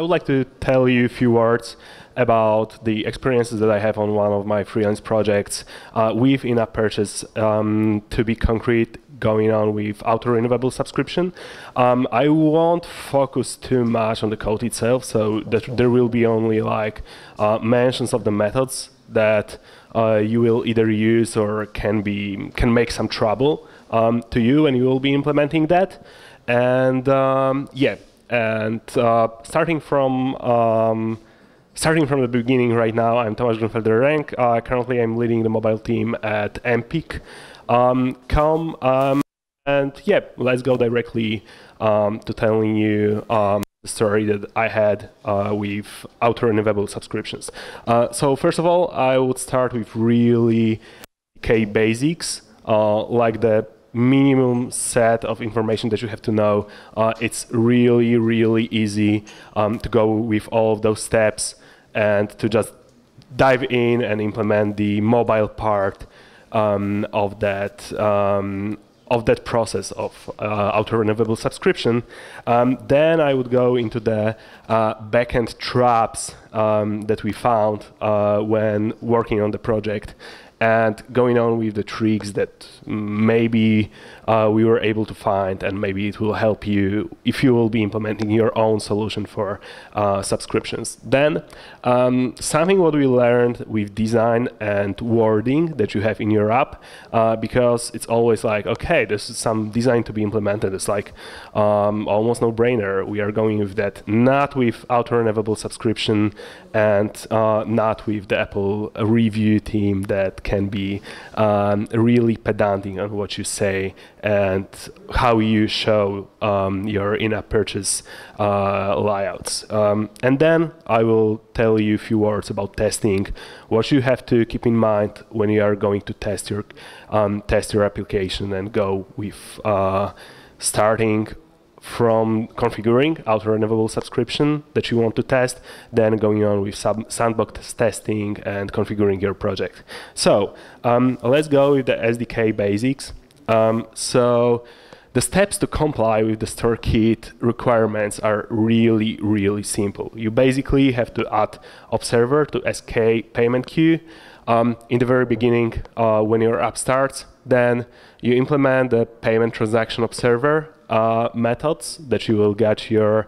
would like to tell you a few words about the experiences that I have on one of my freelance projects with in-app purchase, to be concrete, going on with auto-renewable subscription. I won't focus too much on the code itself, so that there will be only like mentions of the methods that you will either use or can make some trouble to you when you will be implementing that. And yeah, and starting from the beginning right now, I'm Tomasz Grynfelder-Renk. Currently, I'm leading the mobile team at Empik. And yeah, let's go directly to telling you the story that I had with auto-renewable subscriptions. So first of all, I would start with really key basics, like the minimum set of information that you have to know. It's really, really easy to go with all of those steps and to just dive in and implement the mobile part of that process of auto-renewable subscription. Then I would go into the backend traps that we found when working on the project, and going on with the tricks that maybe we were able to find, and maybe it will help you if you will be implementing your own solution for subscriptions. Then something what we learned with design and wording that you have in your app, because it's always like, okay, this is some design to be implemented. It's like almost no-brainer. We are going with that, not with auto-renewable subscription, and not with the Apple review team that can be really pedantic on what you say and how you show your in-app purchase layouts. And then I will tell you a few words about testing, what you have to keep in mind when you are going to test your application, and go with starting from configuring auto-renewable subscription that you want to test, then going on with sandbox testing and configuring your project. So let's go with the SDK basics. So the steps to comply with the StoreKit requirements are really, really simple. You basically have to add observer to SK payment queue in the very beginning when your app starts. Then you implement the payment transaction observer methods that you will get your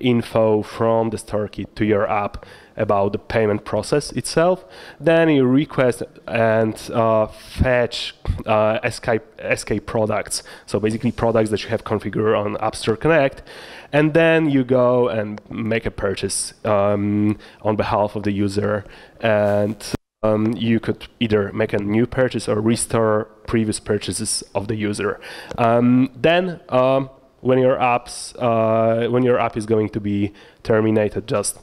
info from the StoreKit to your app about the payment process itself. Then you request and fetch SK products, so basically products that you have configured on App Store Connect, and then you go and make a purchase on behalf of the user, and you could either make a new purchase or restore previous purchases of the user. Then when your app is going to be terminated, just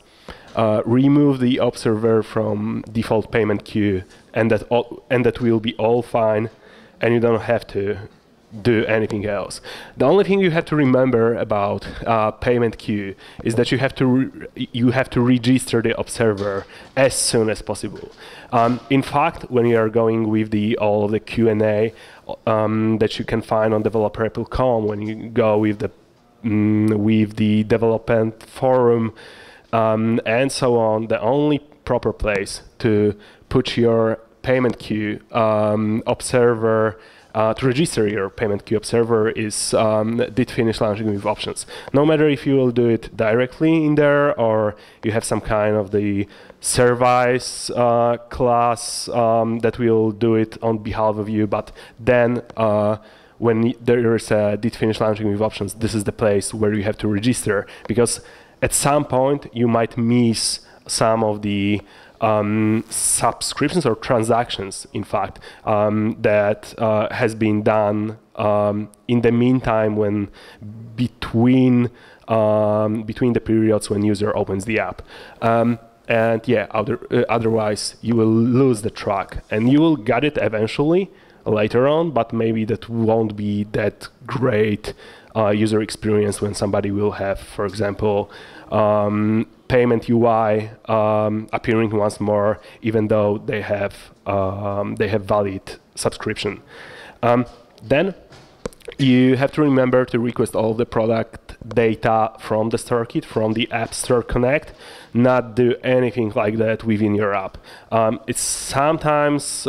remove the observer from default payment queue, and that will be all fine, and you don't have to do anything else. The only thing you have to remember about payment queue is that you have to register the observer as soon as possible. In fact, when you are going with all of the Q&A that you can find on developer.com, when you go with the development forum and so on, the only proper place to put your payment queue observer to register your payment queue observer is did finish launching with options. No matter if you will do it directly in there or you have some kind of the service class that will do it on behalf of you, but then when there is a did finish launching with options, this is the place where you have to register, because at some point you might miss some of the subscriptions or transactions, in fact, that has been done in the meantime, when between the periods when user opens the app. And yeah, otherwise you will lose the track, and you will get it eventually later on, but maybe that won't be that great user experience when somebody will have, for example, payment UI appearing once more, even though they have valid subscription. Then You have to remember to request all of the product data from the store kit, from the App Store Connect, not do anything like that within your app. It's sometimes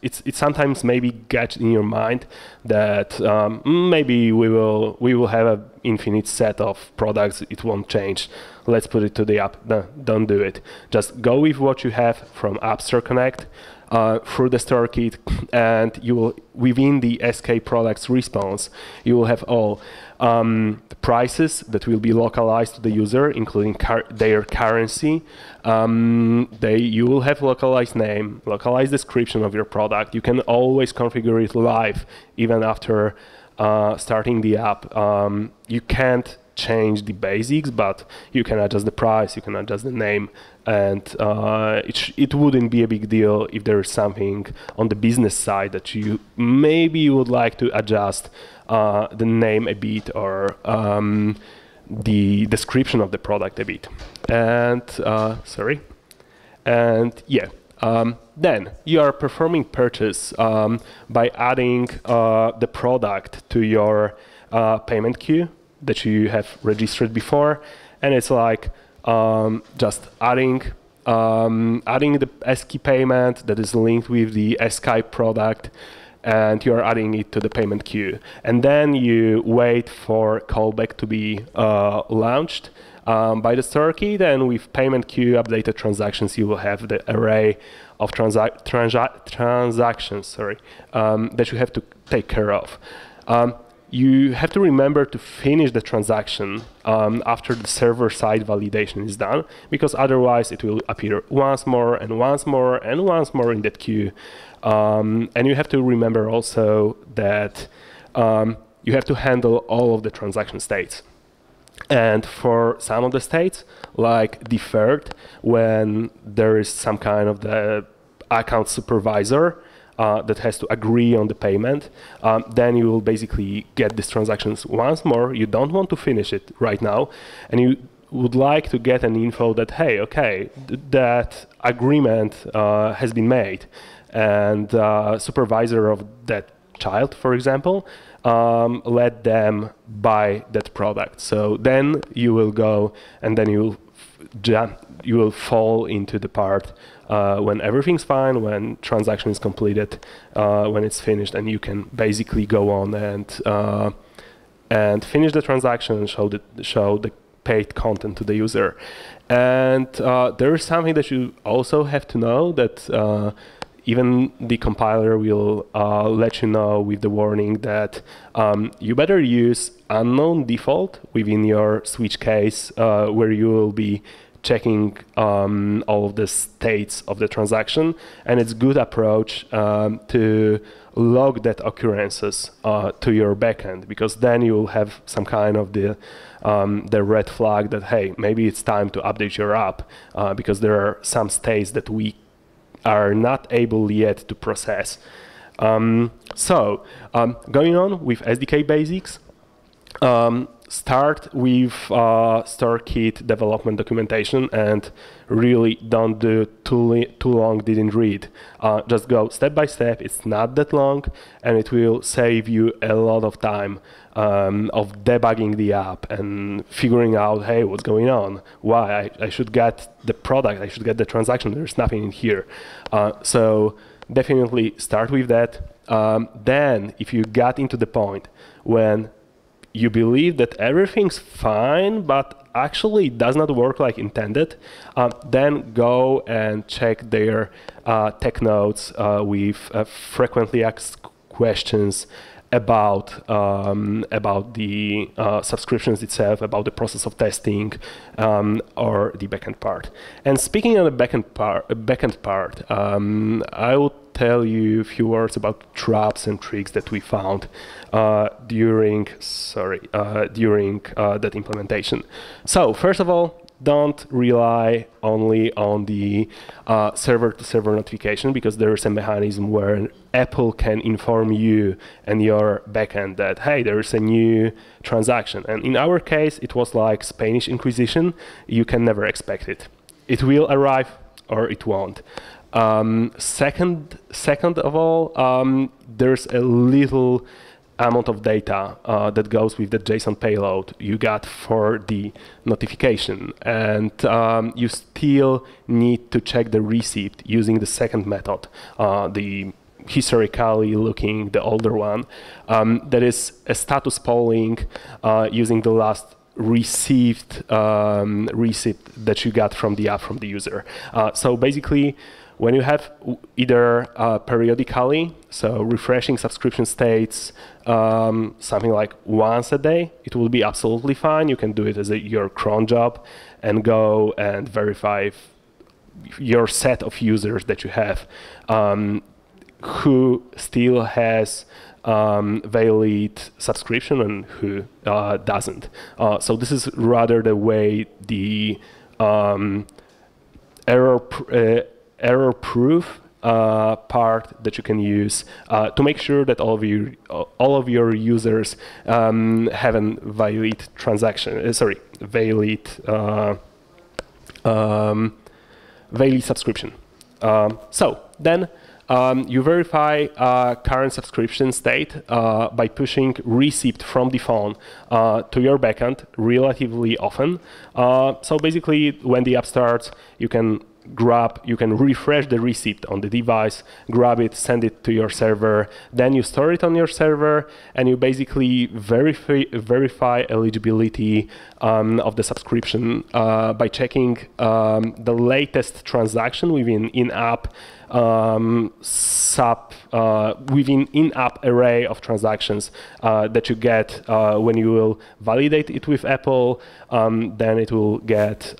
it sometimes maybe gets in your mind that maybe we will have an infinite set of products, it won't change. Let's put it to the app. No, don't do it. Just go with what you have from App Store Connect. Through the store kit, and you will, within the SK products response, you will have all prices that will be localized to the user, including their currency. You will have localized name, localized description of your product. You can always configure it live, even after starting the app. You can't change the basics, but you can adjust the price, you can adjust the name, and it wouldn't be a big deal if there is something on the business side that you maybe would like to adjust the name a bit, or the description of the product a bit. And then you are performing purchase by adding the product to your payment queue that you have registered before, and it's like just adding the SKI payment that is linked with the SKI product, and you are adding it to the payment queue. And then you wait for callback to be launched by the store kit, and with payment queue updated transactions, you will have the array of transactions that you have to take care of. You have to remember to finish the transaction after the server-side validation is done, because otherwise it will appear once more and once more and once more in that queue. And you have to remember also that you have to handle all of the transaction states. And for some of the states, like deferred, when there is some kind of the account supervisor that has to agree on the payment, then you will basically get these transactions once more. You don't want to finish it right now, and you would like to get an info that, hey, okay, that agreement has been made, and supervisor of that child, for example, let them buy that product. So then you will go, and then you will fall into the part when everything's fine, when transaction is completed, when it's finished, and you can basically go on and finish the transaction and show the paid content to the user. And there is something that you also have to know, that even the compiler will let you know with the warning that you better use unknown default within your switch case, where you will be checking all of the states of the transaction, and it's good approach to log that occurrences to your backend, because then you will have some kind of the red flag that, hey, maybe it's time to update your app, because there are some states that we are not able yet to process. Going on with SDK basics, start with store kit development documentation, and really don't do too long didn't read. Just go step by step. It's not that long, and it will save you a lot of time of debugging the app and figuring out, hey, what's going on? Why? I should get the product, I should get the transaction, there's nothing in here. So definitely start with that. Then if you got into the point when you believe that everything's fine, but actually it does not work like intended, then go and check their tech notes with frequently asked questions about the subscriptions itself, about the process of testing, or the backend part. And speaking of the backend part, I will tell you a few words about traps and tricks that we found during that implementation. So first of all, don't rely only on the server-to-server notification, because there is a mechanism where Apple can inform you and your backend that, hey, there is a new transaction. And in our case, it was like Spanish Inquisition. You can never expect it. It will arrive or it won't. Second of all, there's a little amount of data that goes with the JSON payload you got for the notification, and you still need to check the receipt using the second method, the historically looking, the older one, that is a status polling using the last received receipt that you got from the app, from the user. So basically, when you have either periodically, so refreshing subscription states, something like once a day, it will be absolutely fine. You can do it as your cron job and go and verify your set of users that you have who still has valid subscription and who doesn't. So this is rather the way the error-proof part that you can use to make sure that all of your users have a valid transaction. Valid subscription. So then. You verify current subscription state by pushing receipt from the phone to your backend relatively often. So basically, when the app starts, you can refresh the receipt on the device, grab it, send it to your server, then you store it on your server, and you basically verify eligibility of the subscription by checking the latest transaction within in-app within in-app array of transactions that you get when you will validate it with Apple. Then it will get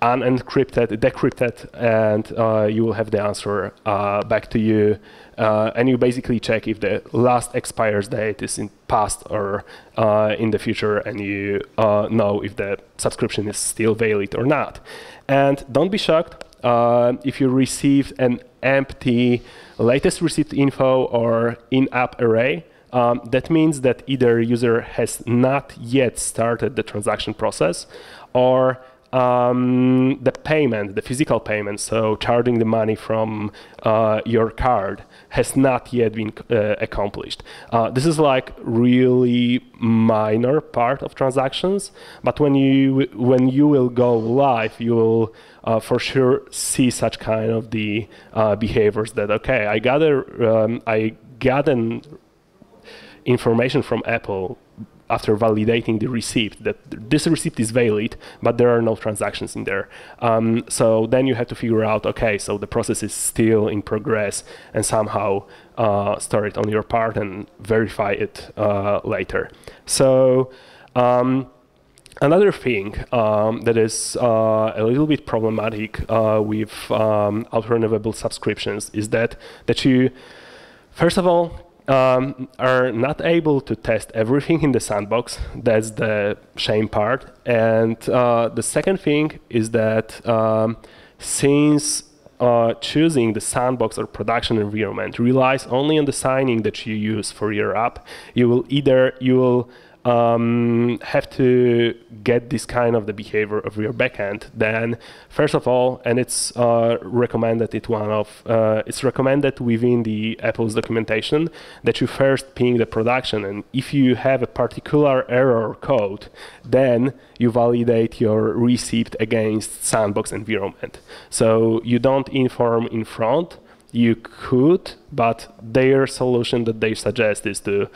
unencrypted, decrypted, and you will have the answer back to you. And you basically check if the last expires date is in past or in the future, and you know if the subscription is still valid or not. And don't be shocked if you received an empty latest receipt info or in-app array. That means that either user has not yet started the transaction process, or the payment, the physical payment, so charging the money from your card, has not yet been accomplished. This is like really minor part of transactions, but when you will go live, you will for sure see such kind of the behaviors that, okay, I got an information from Apple after validating the receipt that this receipt is valid, but there are no transactions in there. So then you have to figure out, okay, so the process is still in progress, and somehow store it on your part and verify it later. So another thing that is a little bit problematic with auto-renewable subscriptions is that you, first of all, are not able to test everything in the sandbox. That's the shame part. And the second thing is that since choosing the sandbox or production environment relies only on the signing that you use for your app, you will have to get this kind of the behavior of your backend. Then, first of all, and it's recommended within the Apple's documentation that you first ping the production, and if you have a particular error code, then you validate your receipt against sandbox environment. So you don't inform in front. You could, but their solution that they suggest is to,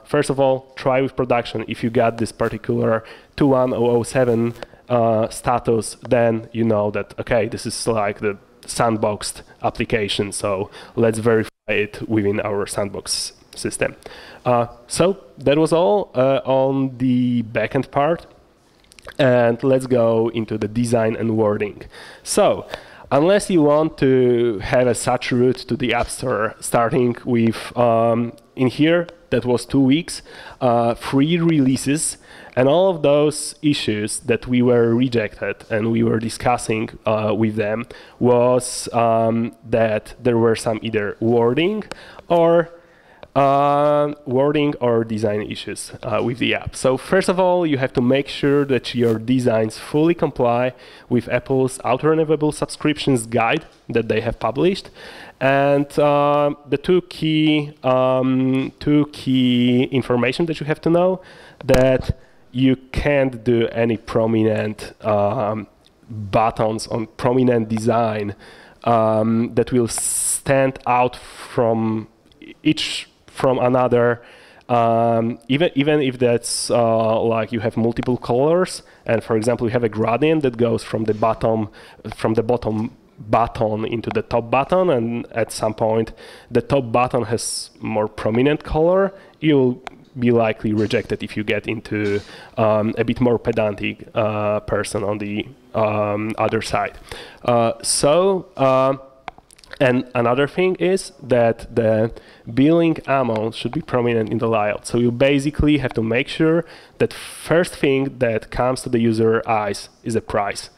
first of all, try with production. If you got this particular 21007 status, then you know that, okay, this is like the sandboxed application, so let's verify it within our sandbox system. So that was all on the backend part, and let's go into the design and wording. So, unless you want to have a such route to the App Store, starting with, in here, that was 2 weeks, 3 releases, and all of those issues that we were rejected and we were discussing with them was that there were some either wording or wording or design issues with the app. So first of all, you have to make sure that your designs fully comply with Apple's auto-renewable subscriptions guide that they have published. And the two key information that you have to know, that you can't do any prominent buttons on prominent design that will stand out from another, even if that's like you have multiple colors, and for example you have a gradient that goes from the bottom button into the top button, and at some point the top button has more prominent color, you'll be likely rejected if you get into a bit more pedantic person on the other side. And another thing is that the billing amount should be prominent in the layout. So you basically have to make sure that first thing that comes to the user eyes is the price.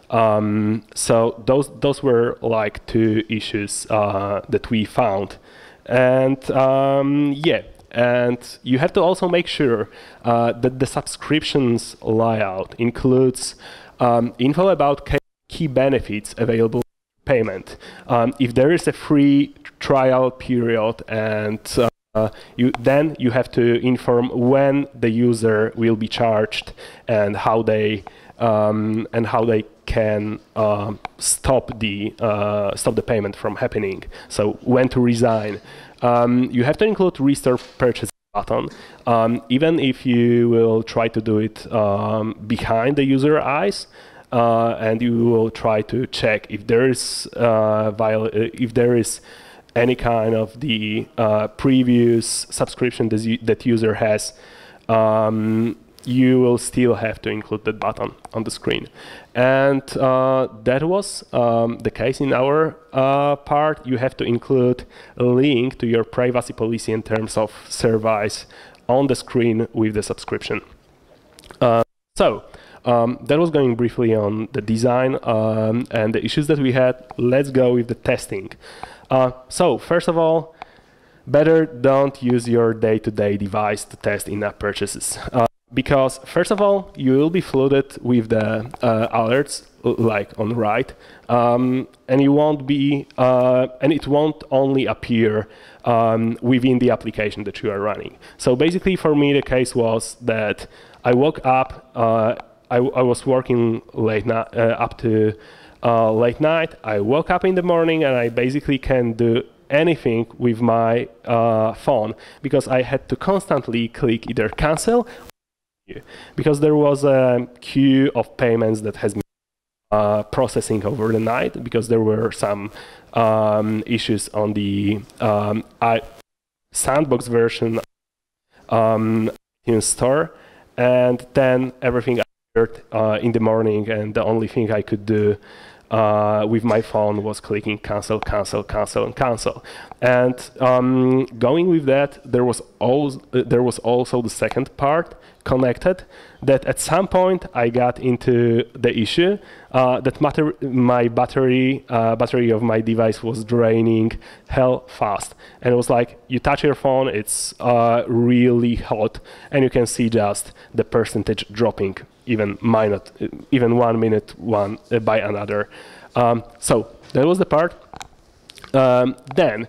So those were like two issues that we found. And yeah, and you have to also make sure that the subscriptions layout includes info about key benefits available payment. If there is a free trial period, and then you have to inform when the user will be charged and how they can stop the payment from happening. So when to resign. You have to include restore purchase button, even if you will try to do it behind the user eyes. And you will try to check if there is any kind of the previous subscription that user has. You will still have to include that button on the screen, and that was the case in our part. You have to include a link to your privacy policy in terms of service on the screen with the subscription. That was going briefly on the design and the issues that we had. Let's go with the testing. So first of all, better don't use your day-to-day device to test in-app purchases. Because first of all, you will be flooded with the alerts like on the right, and you won't be, and it won't only appear within the application that you are running. So basically, for me, the case was that I woke up. I was working late night up to late night. I woke up in the morning, and I basically can do anything with my phone because I had to constantly click either cancel, because there was a queue of payments that has been processing over the night because there were some issues on the sandbox version in store, and then everything appeared in the morning, and the only thing I could do with my phone was clicking cancel, cancel, cancel, and cancel. And going with that, there was also the second part connected, that at some point I got into the issue that my battery of my device was draining hell fast, and it was like you touch your phone, it's really hot, and you can see just the percentage dropping even 1 minute by another. So that was the part. Then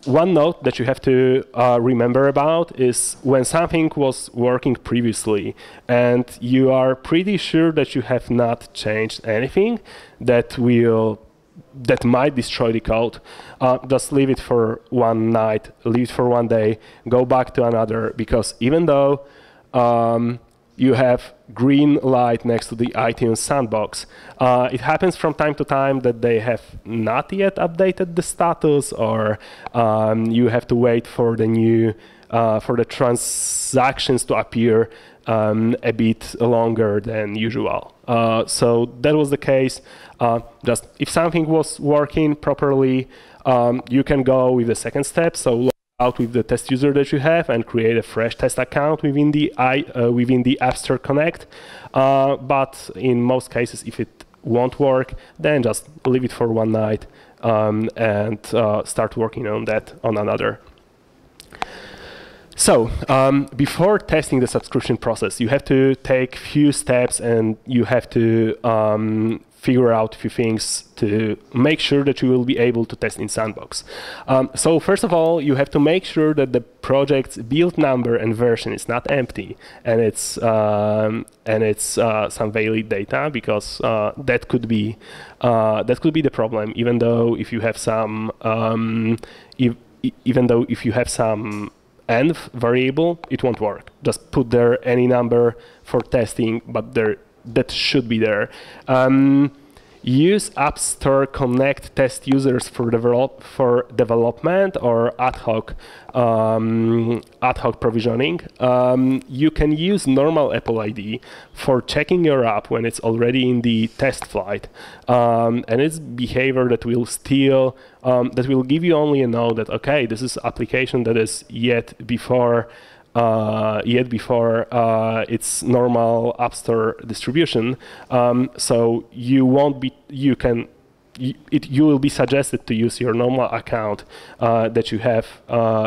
one note that you have to remember about is when something was working previously and you are pretty sure that you have not changed anything that might destroy the code, just leave it for one night, leave it for one day, go back to another, because even though you have green light next to the iTunes sandbox, it happens from time to time that they have not yet updated the status, or you have to wait for the new for the transactions to appear a bit longer than usual. So that was the case. Just if something was working properly, you can go with the second step. So out with the test user that you have and create a fresh test account within the App Store Connect. But in most cases, if it won't work, then just leave it for one night and start working on that on another. So before testing the subscription process, you have to take few steps and you have to figure out a few things to make sure that you will be able to test in Sandbox. So first of all, you have to make sure that the project's build number and version is not empty, and it's some valid data, because that could be the problem. Even though if you have some env variable, it won't work. Just put there any number for testing, but that should be there. Use App Store Connect test users for development or ad hoc provisioning. You can use normal Apple ID for checking your app when it's already in the test flight, and it's behavior that will give you only a note that, okay, this is application that is yet before its normal App Store distribution. So you will be suggested to use your normal account that you have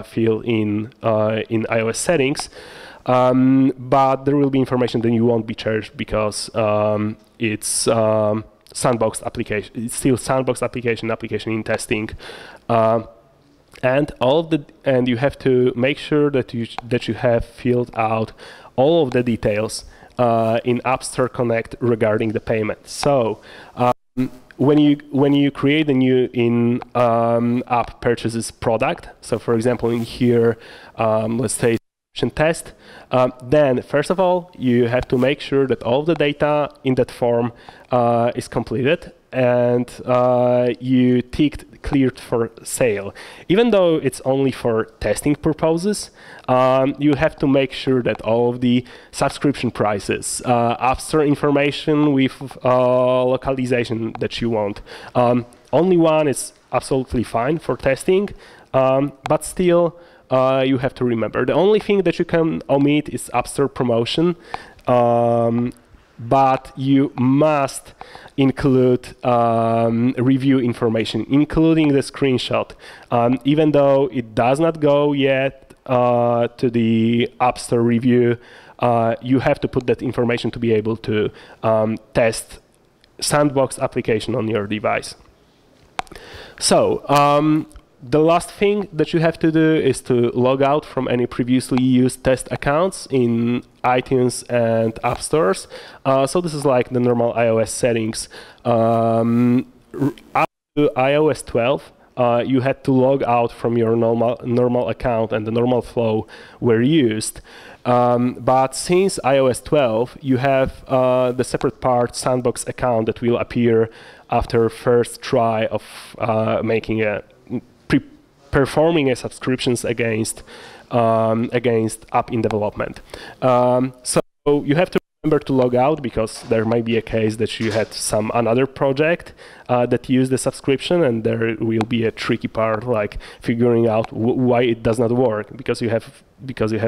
filled in iOS settings, but there will be information that you won't be charged, because it's sandboxed application. It's still sandboxed application in testing. And you have to make sure that you have filled out all of the details in App Store Connect regarding the payment. So when you create a new in-app purchases product, so for example in here, let's say test, then first of all you have to make sure that all the data in that form is completed, and you ticked cleared for sale. Even though it's only for testing purposes, you have to make sure that all of the subscription prices, App Store information with localization that you want. Only one is absolutely fine for testing, but still you have to remember. The only thing that you can omit is App Store promotion, but you must include review information, including the screenshot. Even though it does not go yet to the App Store review, you have to put that information to be able to test Sandbox application on your device. So the last thing that you have to do is to log out from any previously used test accounts in iTunes and App Stores. So this is like the normal iOS settings. Up to iOS 12, you had to log out from your normal account, and the normal flow were used. But since iOS 12, you have the separate part Sandbox account that will appear after first try of performing a subscriptions against app in development. So you have to remember to log out, because there might be a case that you had another project that used the subscription, and there will be a tricky part like figuring out why it does not work, because you have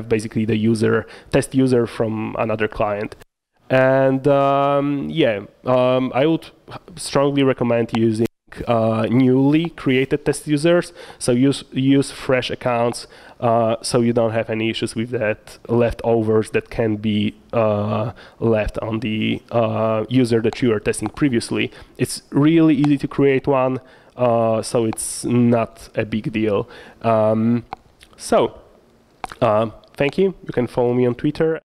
basically the test user from another client. And I would strongly recommend using newly created test users. So use fresh accounts, so you don't have any issues with that leftovers that can be left on the user that you are testing previously. It's really easy to create one, so it's not a big deal. Thank you. You can follow me on Twitter.